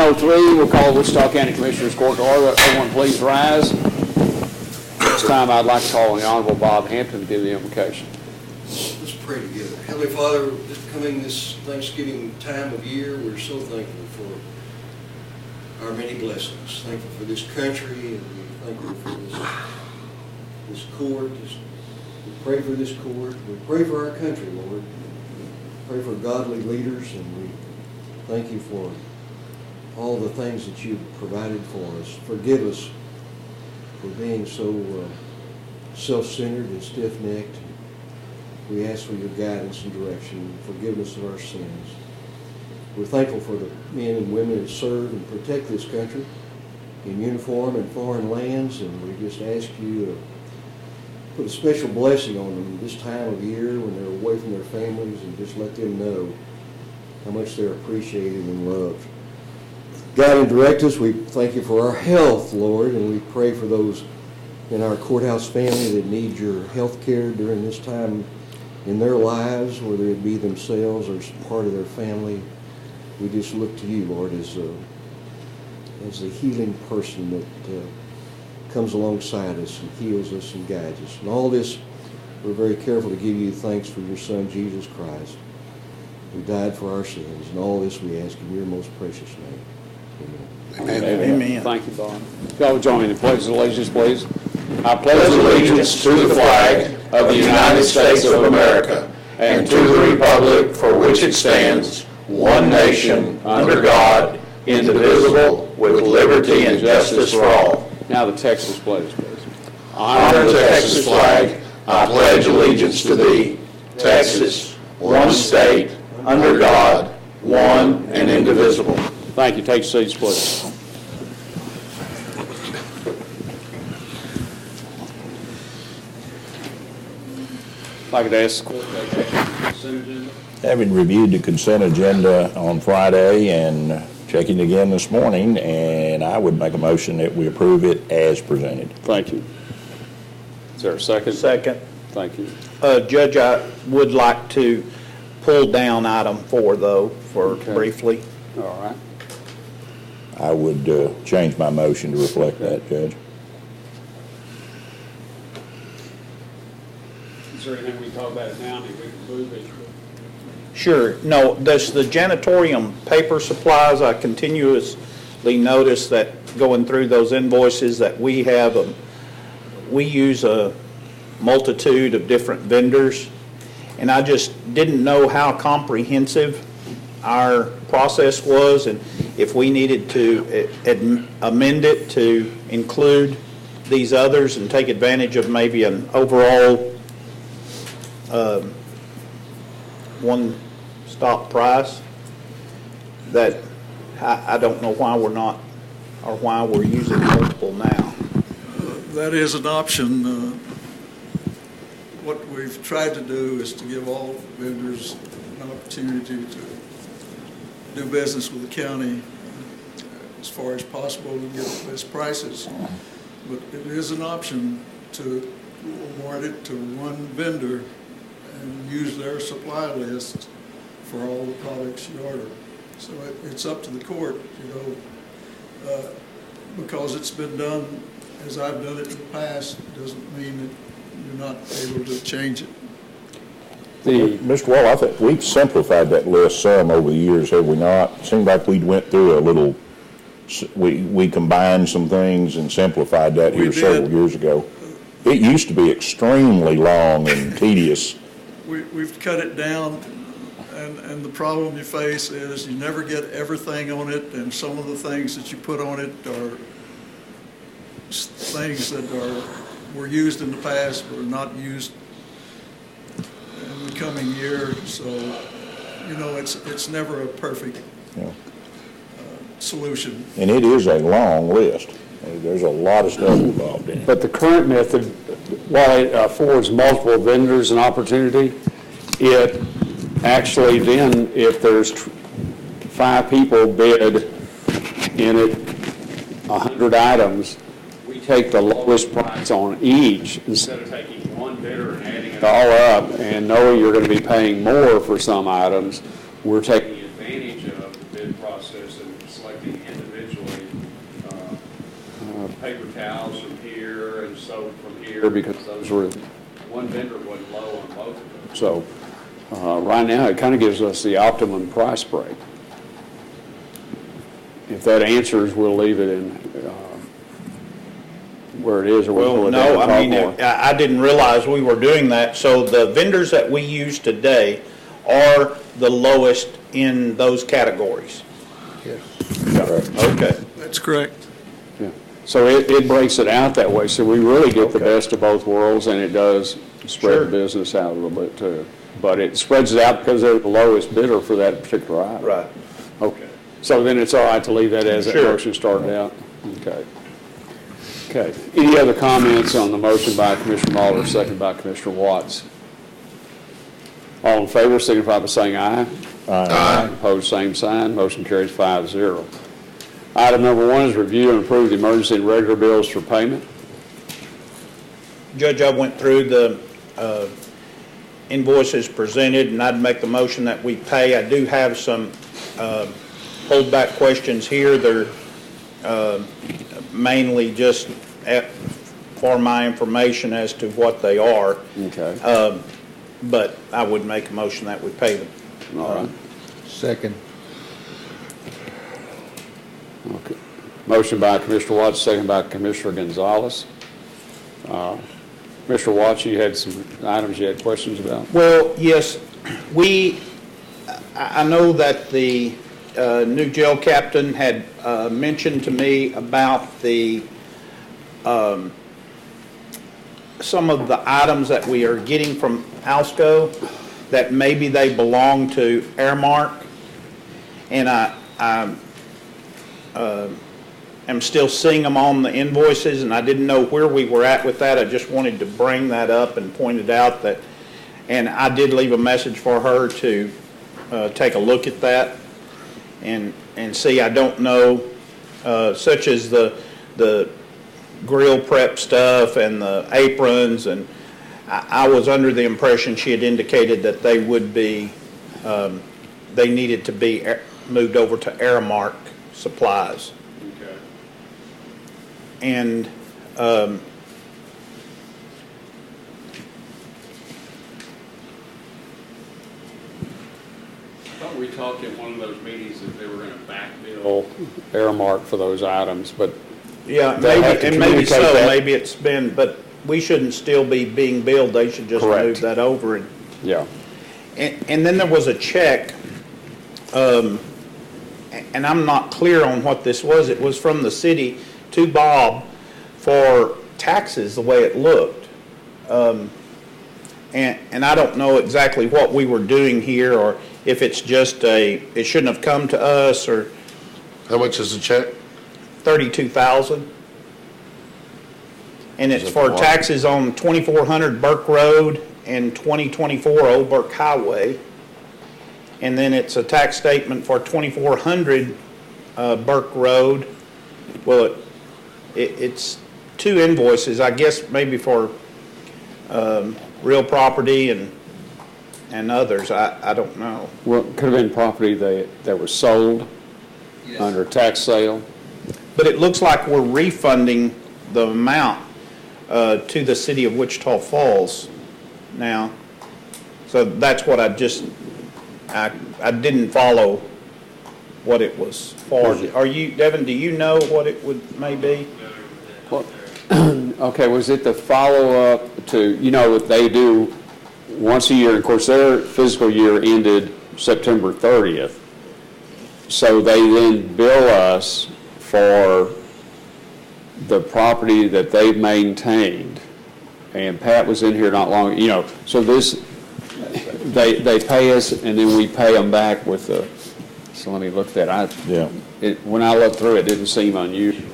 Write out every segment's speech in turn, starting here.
9:03, we'll call the Wichita County Commissioners Court to order. Everyone please rise. This time I'd like to call on the Honorable Bob Hampton to give the invocation. Let's pray together. Heavenly Father, coming this Thanksgiving time of year, we're so thankful for our many blessings. Thankful for this country, and we're thankful for this court. We pray for this court. We pray for our country, Lord. We pray for godly leaders, and we thank you for all the things that you've provided for us. Forgive us for being so self-centered and stiff-necked. We ask for your guidance and direction and forgiveness of our sins. We're thankful for the men and women that serve and protect this country in uniform in foreign lands, and we just ask you to put a special blessing on them this time of year when they're away from their families, and just let them know how much they're appreciated and loved. Guide and direct us. We thank you for our health, Lord, and we pray for those in our courthouse family that need your health care during this time in their lives, whether it be themselves or part of their family. We just look to you, Lord, as the healing person that comes alongside us and heals us and guides us. And all this, we're very careful to give you thanks for your Son, Jesus Christ, who died for our sins. And all this we ask in your most precious name. Amen. Amen. Amen. Thank you, Bob. If y'all would join me in the pledge of allegiance, please. I pledge allegiance to the flag of the United States of America and to the republic for which it stands, one nation, under God, indivisible, with liberty and justice for all. Now the Texas pledge, please. Honor the Texas flag. I pledge allegiance to thee, Texas, one state, under God, one and indivisible. Thank you. Take your seats, please. If I could ask the court to take the consent agenda. Having reviewed the consent agenda on Friday and checking again this morning, and I would make a motion that we approve it as presented. Thank you. Is there a second? Second. Thank you. Judge, I would like to pull down item 4, though, briefly. All right. I would change my motion to reflect that, Judge. Is there anything we can talk about now that we can move it? Sure. No, there's the janitorium paper supplies. I continuously notice that going through those invoices that we have, we use a multitude of different vendors, and I just didn't know how comprehensive our process was, and if we needed to amend it to include these others and take advantage of maybe an overall one-stop price. That I don't know why we're not, or why we're using multiple now. That is an option. What we've tried to do is to give all vendors an opportunity to do business with the county as far as possible to get the best prices. But it is an option to award it to one vendor and use their supply list for all the products you order. So it's up to the court, because it's been done as I've done it in the past, doesn't mean that you're not able to change it. Mr. Wall, I think we've simplified that list some over the years, have we not? It seemed like we went through a little, we combined some things and simplified that here several years ago. It used to be extremely long and tedious. We've cut it down, and the problem you face is you never get everything on it, and some of the things that you put on it are things that were used in the past but are not used in the coming year. So, it's never a perfect solution. And it is a long list. There's a lot of stuff involved in it. But the current method, while it affords multiple vendors an opportunity, it actually then, if there's 5 people bid in it, 100 items, we take the lowest price on each instead of taking one bidder and adding it all up and knowing you're going to be paying more for some items. We're taking advantage of the bid process and selecting individual cows from here and sold from here because those were, one vendor wasn't low on both of them. So right now, it kind of gives us the optimum price break. If that answers, we'll leave it in where it is, or we'll Well, pull it no, down I and mean, talk more. I didn't realize we were doing that. So the vendors that we use today are the lowest in those categories? Okay. That's correct. Yeah. So it breaks it out that way, so we really get the Okay. best of both worlds, and it does spread Sure. the business out a little bit too. But it spreads it out because they're the lowest bidder for that particular item. Right. Okay. So then it's all right to leave that as that Sure. motion started out? Okay. Okay. Any other comments on the motion by Commissioner Muller, second by Commissioner Watts? All in favor, signify by saying aye. Aye. Opposed, same sign. Motion carries 5-0. Item number 1 is review and approve the emergency and regular bills for payment. Judge, I went through the invoices presented, and I'd make the motion that we pay. I do have some holdback questions here. They're mainly just for my information as to what they are. Okay. But I would make a motion that we pay them. All right. Second. Okay. Motion by Commissioner Watts, second by Commissioner Gonzalez. Commissioner Watts, you had some items you had questions about? Well, yes, I know that the new jail captain had mentioned to me about some of the items that we are getting from Alsco, that maybe they belong to Airmark, and I am still seeing them on the invoices, and I didn't know where we were at with that. I just wanted to bring that up and point it out that, and I did leave a message for her to take a look at that and see. I don't know, such as the grill prep stuff and the aprons, and I was under the impression she had indicated that they would be, they needed to be moved over to Aramark supplies. Okay. And I thought we talked in one of those meetings that they were going to backbill Aramark for those items, but yeah, They'll have to maybe, and maybe so, communicate that. maybe it's been, but we shouldn't still be being billed. They should just Correct. move that over. yeah. And then there was a check, and I'm not clear on what this was. It was from the city to Bob for taxes, the way it looked. And I don't know exactly what we were doing here, or if it's just it shouldn't have come to us, or How much is the check? $32,000. And it's Is it for for what? taxes on 2400 Burke Road and 2024 Old Burke Highway. And then it's a tax statement for 2400 Burke Road. Well, it's two invoices, I guess, maybe for real property and others. I don't know. Well, it could have been property that was sold under tax sale. But it looks like we're refunding the amount to the city of Wichita Falls now. So that's what I didn't follow what it was for. Are you, Devin, do you know what it may be? Well, okay, was it the follow-up to, what they do once a year? Of course, their fiscal year ended September 30th. So they then bill us for the property that they've maintained. And Pat was in here not long, so this, they pay us and then we pay them back with the, so let me look at that. Yeah. When I looked through it, didn't seem unusual.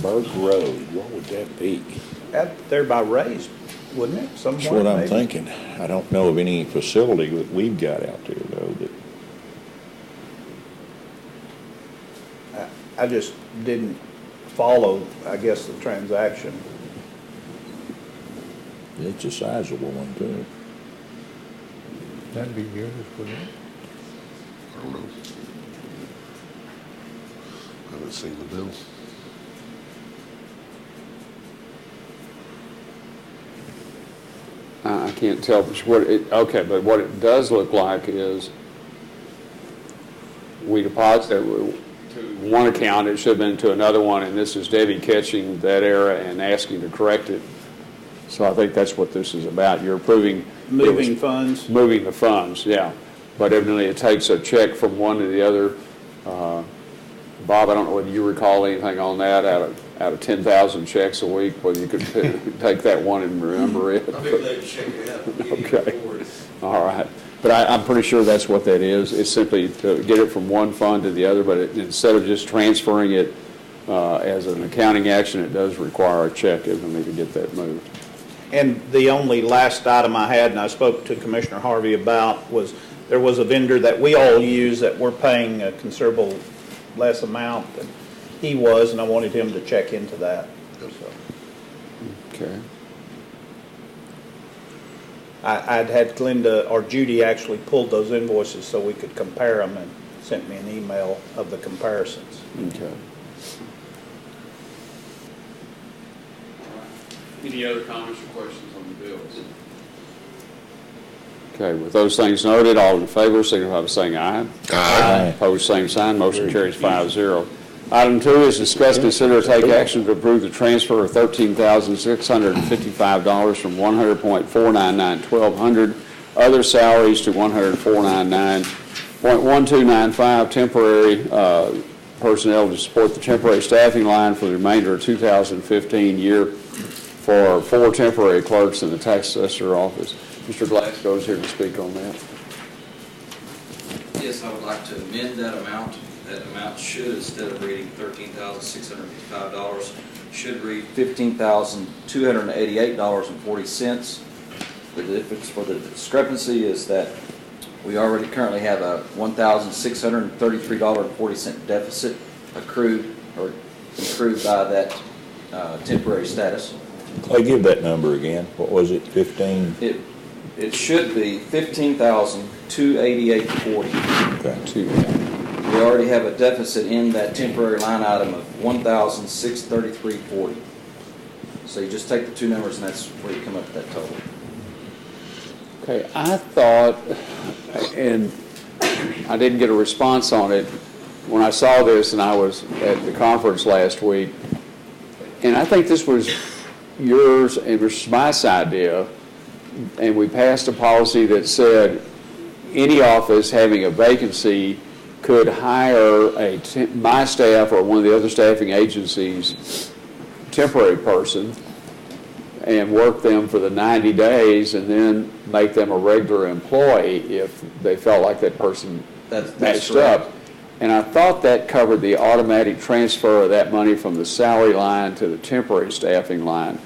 Burke Road, what would that be? Out there by Ray's, wouldn't it? That's what I'm thinking. I don't know of any facility that we've got out there, though, that, I just didn't follow, I guess, the transaction. it's a sizable one, too. That'd be yours, wouldn't it? I don't know. I haven't seen the bill. I can't tell what it, okay, but what it does look like is we deposited to one account, it should have been to another one, and this is Debbie catching that error and asking to correct it. So I think that's what this is about. You're approving. Moving funds. Moving the funds, yeah. But evidently it takes a check from one to the other. Bob, I don't know whether you recall anything on that out of 10,000 checks a week, whether you could take that one and remember it. I'll be glad to check it out. Okay. All right. But I'm pretty sure that's what that is. It's simply to get it from one fund to the other, but instead of just transferring it as an accounting action, it does require a check, evidently, to get that moved. And the only last item I had, and I spoke to Commissioner Harvey about, was there was a vendor that we all use that we're paying a considerable less amount than he was, and I wanted him to check into that. So Okay. I'd had Glenda, or Judy actually pulled those invoices so we could compare them and sent me an email of the comparisons. Okay. Any other comments or questions on the bills? Okay, with those things noted, all in favor, signify by saying aye. Aye. Opposed, same sign. Motion carries 5-0. Item 2 is discuss, consider, take action to approve the transfer of $13,655 from 100.499 1200 other salaries to 100.499.1295 temporary personnel to support the temporary staffing line for the remainder of 2015 year for 4 temporary clerks in the tax assessor office. Mr. Glasgow is here to speak on that. Yes, I would like to amend that amount. That amount should, instead of reading $13,655, should read $15,288.40. The difference for the discrepancy is that we already currently have a $1,633.40 deficit accrued or accrued by that temporary status. Clay, give that number again. What was it, 15? It should be $15,288.40. Okay. We already have a deficit in that temporary line item of $1,633.40. So you just take the two numbers and that's where you come up with that total. Okay, I thought, and I didn't get a response on it when I saw this, and I was at the conference last week, and I think this was yours and it was my idea, and we passed a policy that said any office having a vacancy could hire my staff or one of the other staffing agencies temporary person and work them for the 90 days and then make them a regular employee if they felt like that person matched up. And I thought that covered the automatic transfer of that money from the salary line to the temporary staffing line.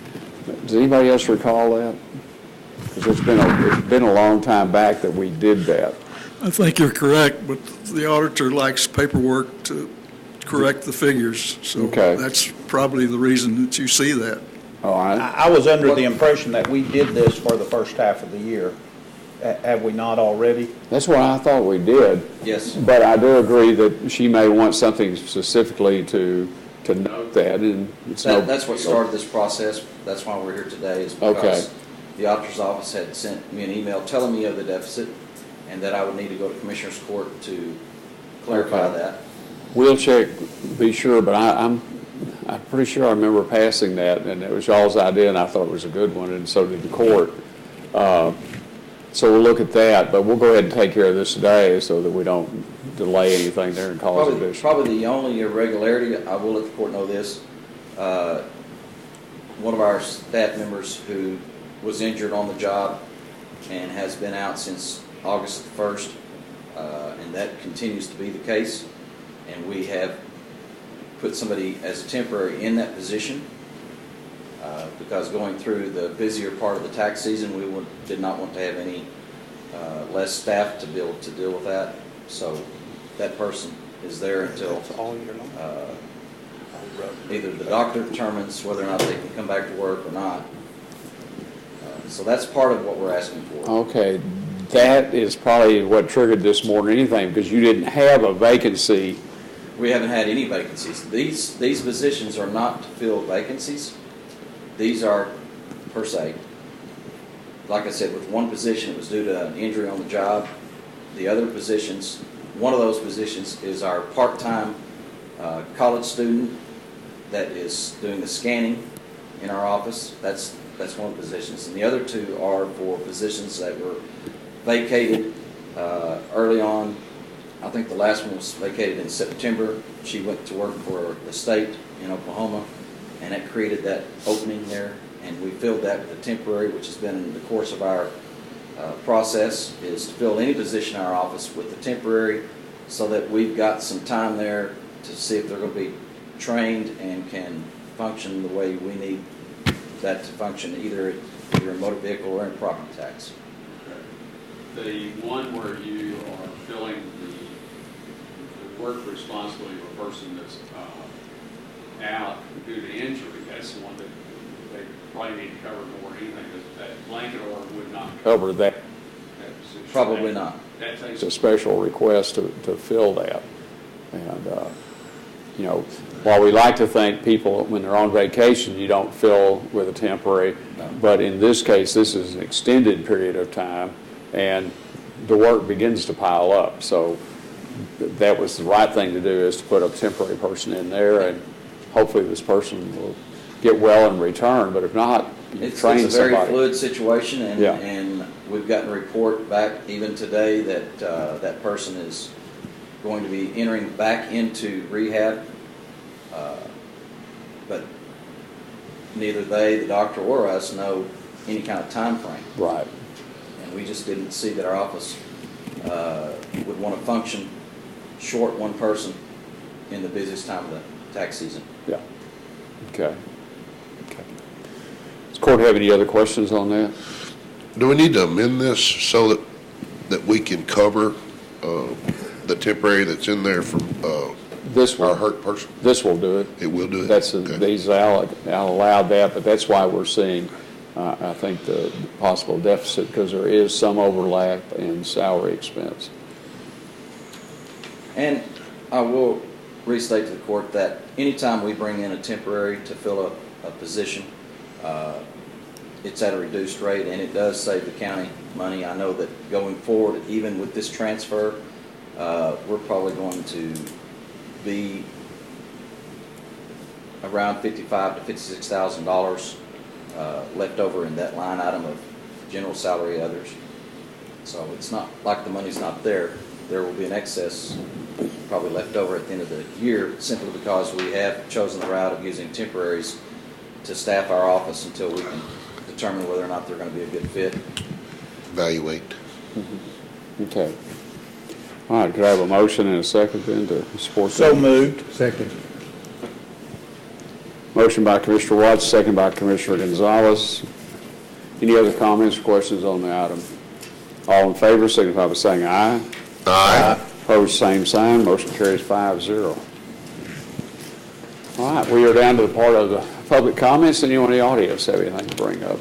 Does anybody else recall that? Because it's been a long time back that we did that. I think you're correct, but the auditor likes paperwork to correct the figures. So Okay. that's probably the reason that you see that. All right. I was under the impression that we did this for the first half of the year. Have we not already? That's what I thought we did. Yes. But I do agree that she may want something specifically to note that, and it's That's what started this process. That's why we're here today, is because Okay. the auditor's office had sent me an email telling me of the deficit and that I would need to go to Commissioner's Court to clarify Okay. that. We'll check, be sure, but I'm pretty sure I remember passing that, and it was y'all's idea, and I thought it was a good one, and so did the court. So we'll look at that, but we'll go ahead and take care of this today so that we don't delay anything there and cause additional. Probably the only irregularity, I will let the court know this, one of our staff members who was injured on the job and has been out since August 1st, and that continues to be the case. And we have put somebody as a temporary in that position because going through the busier part of the tax season, we did not want to have any less staff to be able to deal with that. So that person is there until either the doctor determines whether or not they can come back to work or not. So that's part of what we're asking for. Okay, that is probably what triggered this more than anything, because you didn't have a vacancy We haven't had any vacancies. These positions are not to fill vacancies. These are per se. Like I said, with one position, it was due to an injury on the job. The other positions, one of those positions is our part-time college student that is doing the scanning in our office. That's one of the positions. And the other two are for positions that were vacated early on. I think the last one was vacated in September. She went to work for the state in Oklahoma, and that created that opening there. And we filled that with a temporary, which has been in the course of our process, is to fill any position in our office with a temporary so that we've got some time there to see if they're going to be trained and can function the way we need that to function, either in motor vehicle or in property tax. The one where you are filling the work responsibility of a person that's out due to injury, that's the one that they probably need to cover more than anything, because that blanket order would not cover that position. Probably not. That takes a special request to fill that. And, you know, while we like to think people, when they're on vacation, you don't fill with a temporary, but in this case, this is an extended period of time, and the work begins to pile up. So that was the right thing to do, is to put a temporary person in there, and hopefully this person will get well and return. But if not, you train somebody. It's a very fluid situation, and, Yeah. and we've gotten a report back even today that that person is going to be entering back into rehab. But neither they, the doctor, or us know any kind of time frame. Right. And we just didn't see that our office would want to function short one person in the busiest time of the tax season. Yeah. Okay. Does the court have any other questions on that? Do we need to amend this so that we can cover the temporary that's in there from This our will, hurt person? this will do it. It will do it? That's, Okay. these allowed that, but that's why we're seeing, I think, the possible deficit, because there is some overlap in salary expense. And I will restate to the court that anytime we bring in a temporary to fill a position, it's at a reduced rate, and it does save the county money. I know that going forward, even with this transfer, we're probably going to be around $55,000 to $56,000 left over in that line item of general salary others. So it's not like the money's not there. There will be an excess probably left over at the end of the year, simply because we have chosen the route of using temporaries to staff our office until we can determine whether or not they're going to be a good fit. Evaluate. Okay. All right, could I have a motion and a second then to support that? So moved. Second. Motion by Commissioner Watts, second by Commissioner Gonzalez. Any other comments or questions on the item? All in favor, signify by saying aye. Aye. Opposed, same sign. Motion carries 5-0. All right, we are down to the part of the public comments. Anyone in the audience have anything to bring up?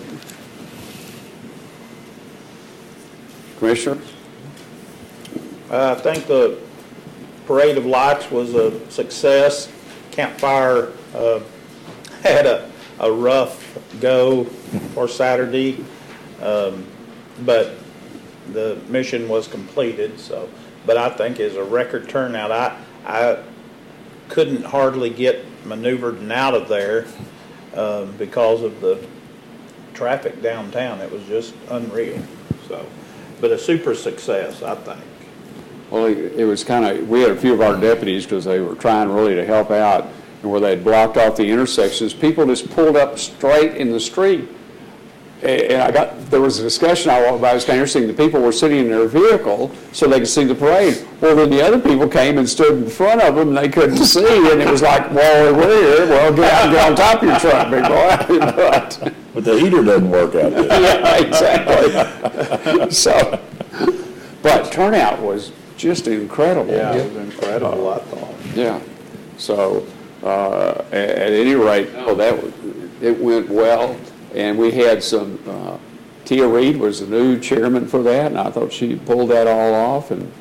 Commissioner? I think the Parade of Lights was a success. Campfire had a rough go for Saturday, but the mission was completed. So, but I think it's a record turnout. I couldn't hardly get maneuvered and out of there because of the traffic downtown. It was just unreal. So, but a super success, I think. Well, it was kind of, we had a few of our deputies, because they were trying really to help out, and where they'd blocked off the intersections, people just pulled up straight in the street. And there was a discussion I walked by, it was kind of interesting, the people were sitting in their vehicle so they could see the parade. Well, then the other people came and stood in front of them and they couldn't see, and it was like, well, we're here, well, get out and get on top of your truck, big boy. But the heater doesn't work out there. Yeah, exactly. So, but turnout was just incredible. Yeah, it was incredible, I thought. Yeah. So, at any rate, it went well. And we had some, Tia Reed was the new chairman for that, and I thought she pulled that all off, and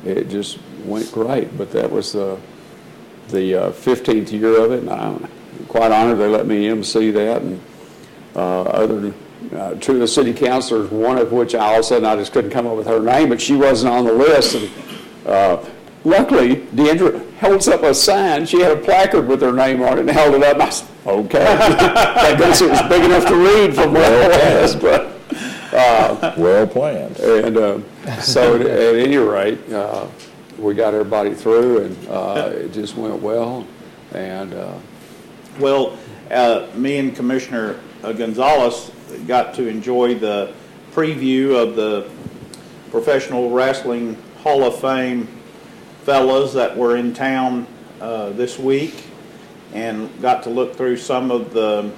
it went great. But that was the 15th year of it, and I'm quite honored they let me MC that. And other than two of the city councilors, one of which all of a sudden I just couldn't come up with her name, but she wasn't on the list. And luckily, Deandra holds up a sign. She had a placard with her name on it and held it up. And I said, okay. I guess it was big enough to read from where it was. But, Well planned. and so at any rate, we got everybody through, and it just went well. And Well, me and Commissioner Gonzalez got to enjoy the preview of the Professional Wrestling Hall of Fame fellas that were in town this week, and got to look through some of the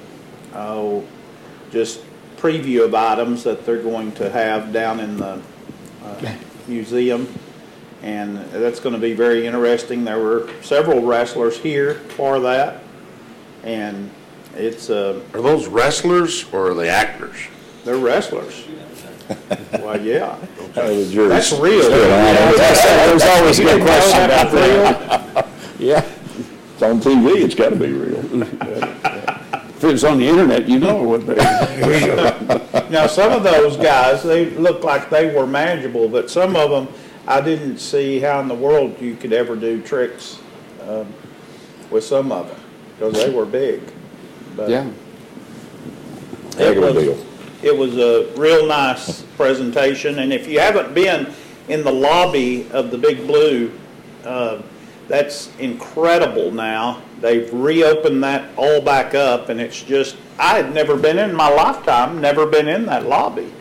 just preview of items that they're going to have down in the museum, and that's going to be very interesting. There were several wrestlers here for that, and it's Are those wrestlers or are they actors? they're wrestlers. Well, yeah. That's real. there's always a good question about that. Yeah. It's on TV, it's got to be real. If it was on the internet, you know it would be. Now, some of those guys, they looked like they were manageable, but some of them, I didn't see how in the world you could ever do tricks with some of them, because they were big. But Yeah. Heck of a deal. it was a real nice presentation, and if you haven't been in the lobby of the Big Blue, that's incredible now. They've reopened that all back up, and it's just, I had never been in my lifetime, never been in that lobby.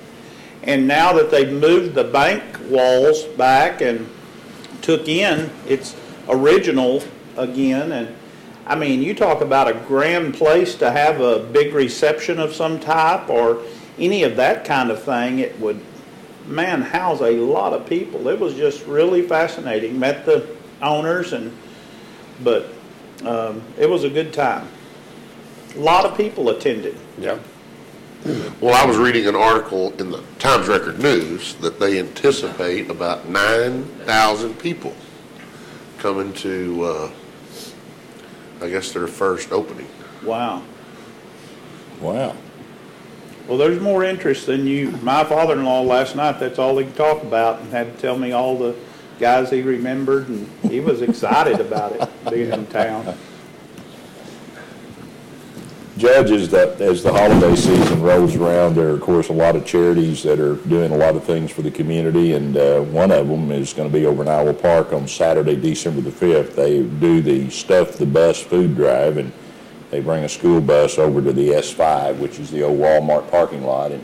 And now that they've moved the bank walls back and took in, it's original again. And I mean, you talk about a grand place to have a big reception of some type or any of that kind of thing. It would, man, house a lot of people. It was just really fascinating. Met the owners, but it was a good time. A lot of people attended. Yeah. Well, I was reading an article in the Times Record News that they anticipate about 9,000 people coming to, I guess, their first opening. Wow. Wow. Well, there's more interest than you. My father-in-law last night, that's all he could talk about, and had to tell me all the guys he remembered, and he was excited about it, being in town. Judge, as the holiday season rolls around, there are, of course, a lot of charities that are doing a lot of things for the community, and one of them is going to be over in Iowa Park on Saturday, December the 5th. They do the Stuff the Bus food drive, and they bring a school bus over to the S5, which is the old Walmart parking lot. And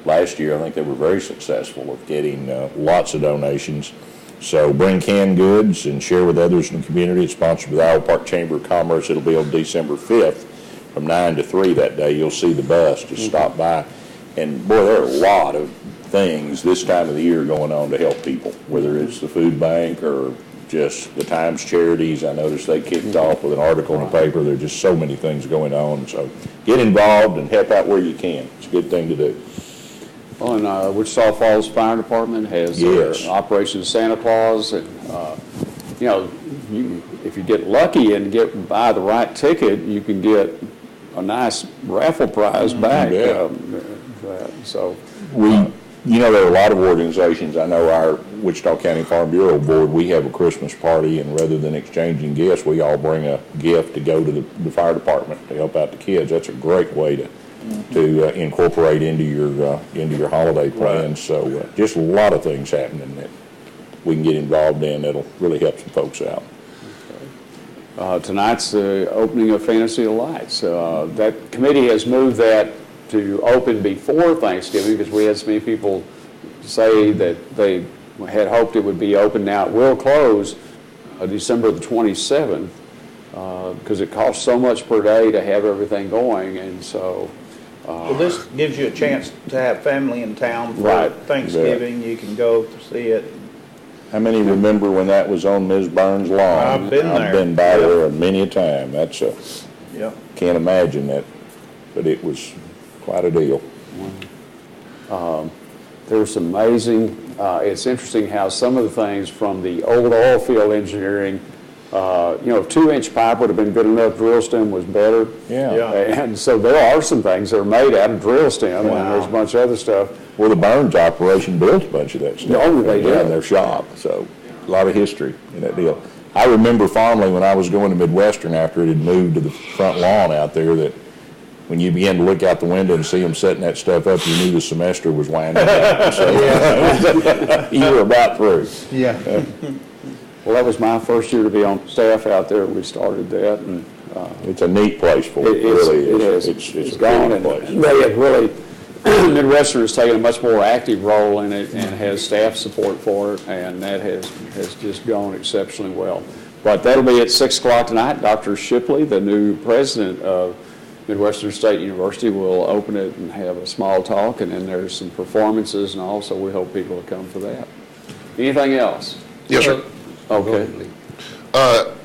last year, I think they were very successful of getting lots of donations. So bring canned goods and share with others in the community. It's sponsored by the Iowa Park Chamber of Commerce. It'll be on December 5th. From 9 to 3 that day, you'll see the bus. Just stop by. And boy, there are a lot of things this time of the year going on to help people, whether it's the food bank or just the Times Charities. I noticed they kicked off with an article in the paper. There are just so many things going on. So get involved and help out where you can. It's a good thing to do. Well, and Wichita Falls Fire Department has Yes. Operation Santa Claus, and you know, if you get lucky and buy the right ticket, you can get a nice raffle prize back. Yeah. So There are a lot of organizations. I know our Wichita County Farm Bureau Board, we have a Christmas party, and rather than exchanging gifts, we all bring a gift to go to the fire department to help out the kids. That's a great way to incorporate into your holiday plans. So just a lot of things happening that we can get involved in that'll really help some folks out. tonight's the opening of Fantasy of Lights. That committee has moved that to open before Thanksgiving because we had so many people say that they had hoped it would be open. Now it will close December the 27th because it costs so much per day to have everything going, and so. Well, this gives you a chance to have family in town for Right. Thanksgiving. You can go to see it. How many remember when that was on Ms. Burns' lawn? I've been there. I've been by there many a time. Yep. Can't imagine that, but it was quite a deal. There's some amazing it's interesting how some of the things from the old oil field engineering, if 2-inch pipe would have been good enough, drill stem was better. Yeah. And so there are some things that are made out of drill stem, and there's a bunch of other stuff. Well, the Burns operation built a bunch of that stuff. Oh, they did. In their shop, so a lot of history in that deal. I remember fondly when I was going to Midwestern after it had moved to the front lawn out there that when you began to look out the window and see them setting that stuff up, you knew the semester was winding down. So you were about through. Yeah. Well, that was my first year to be on staff out there. We started that, and It's a neat place for it, it really is. is. It's a gone, pretty and place. they have really, Midwestern has taken a much more active role in it and has staff support for it, and that has just gone exceptionally well. But that'll be at 6 o'clock tonight. Dr. Shipley, the new president of Midwestern State University, will open it and have a small talk, and then there's some performances, and also we hope people will come for that. Anything else? Yes, sir. Okay.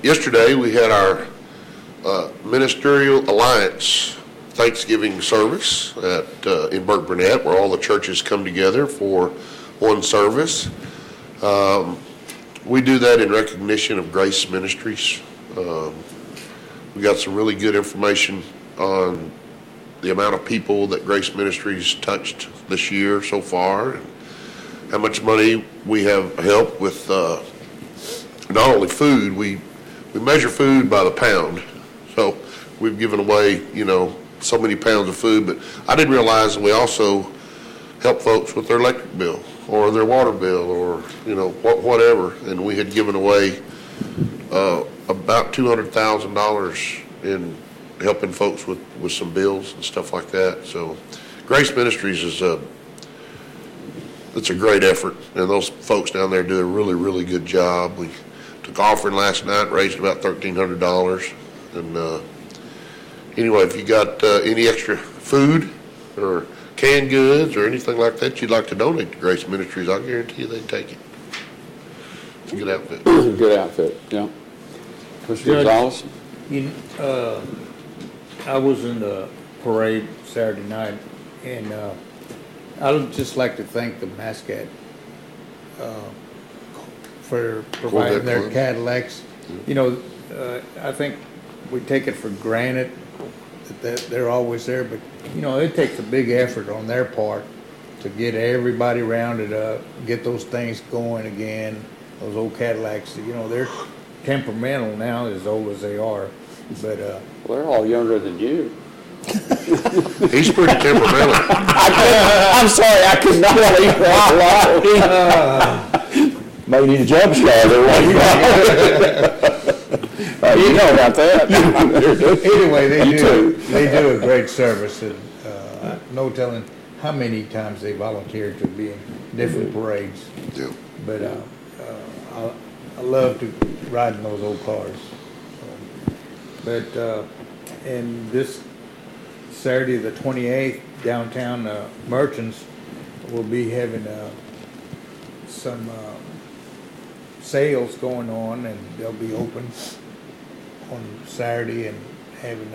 Yesterday, we had our Ministerial Alliance Thanksgiving service in Burke Burnett, where all the churches come together for one service. We do that in recognition of Grace Ministries. We got some really good information on the amount of people that Grace Ministries touched this year so far, and how much money we have helped with not only food, we measure food by the pound. So we've given away, so many pounds of food, but I didn't realize that we also help folks with their electric bill or their water bill or, whatever. And we had given away about $200,000 in helping folks with some bills and stuff like that. So Grace Ministries it's a great effort, and those folks down there do a really, really good job. We took offering last night, raised about $1,300, and anyway, if you got any extra food or canned goods or anything like that you'd like to donate to Grace Ministries, I guarantee you they'd take it. It's a good outfit. Good outfit, yeah. Mr. Gonzalez? I was in the parade Saturday night, and I would just like to thank the Mascot for providing their Club. Cadillacs. I think we take it for granted that they're always there, but it takes a big effort on their part to get everybody rounded up, get those things going again. Those old Cadillacs, they're temperamental now, as old as they are, but Well, they're all younger than you. He's pretty temperamental. I'm sorry, I could not leave that alone. May need a jump start there. You know about that. anyway, they do a great service, and no telling how many times they volunteer to be in different parades. Yeah. But I love to ride in those old cars. But and this Saturday, the 28th, downtown Merchants will be having some sales going on, and they'll be open on Saturday and having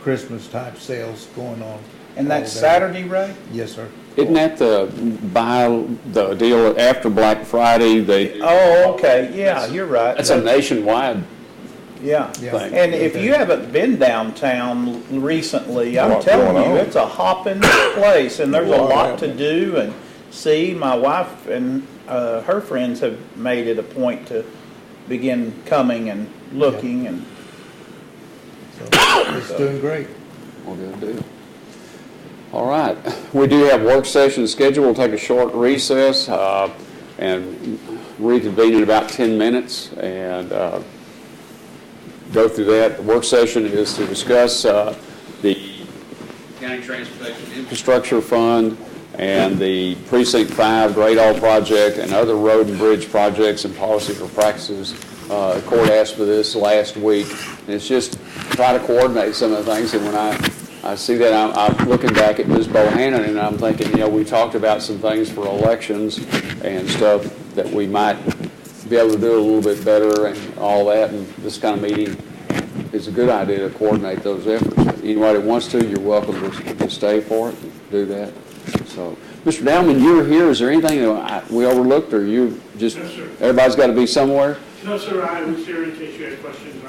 Christmas type sales going on. And that's all day. Saturday, Ray? Yes, sir. Isn't that the deal after Black Friday? Oh, okay, yeah, you're right. That's a nationwide Yeah. Yeah. thing. And if you haven't been downtown recently, I'm What's telling going you, on? it's a hopping place, and there's a What lot to happened? do and see. My wife and her friends have made it a point to begin coming and looking, and So it's doing great. Well, good deal. All right. We do have work sessions scheduled. We'll take a short recess and reconvene in about 10 minutes and go through that. The work session is to discuss the County Transportation Infrastructure Fund and the Precinct 5 Great All Project and other road and bridge projects and policies or practices. The court asked for this last week. And it's just to try to coordinate some of the things. And when I see that, I'm looking back at Ms. Bohannon and I'm thinking, we talked about some things for elections and stuff that we might be able to do a little bit better and all that. And this kind of meeting is a good idea to coordinate those efforts. Anybody that wants to, you're welcome to stay for it and do that. So So, Mr. Dowman, you're here. Is there anything that we overlooked, or you just, No, sir. everybody's got to be somewhere? No, sir, I was here in case you had questions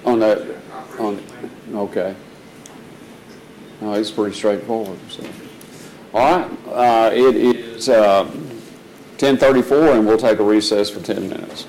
on the operations plan. Okay. No, it's pretty straightforward, so. All right, it is 10:34, and we'll take a recess for 10 minutes.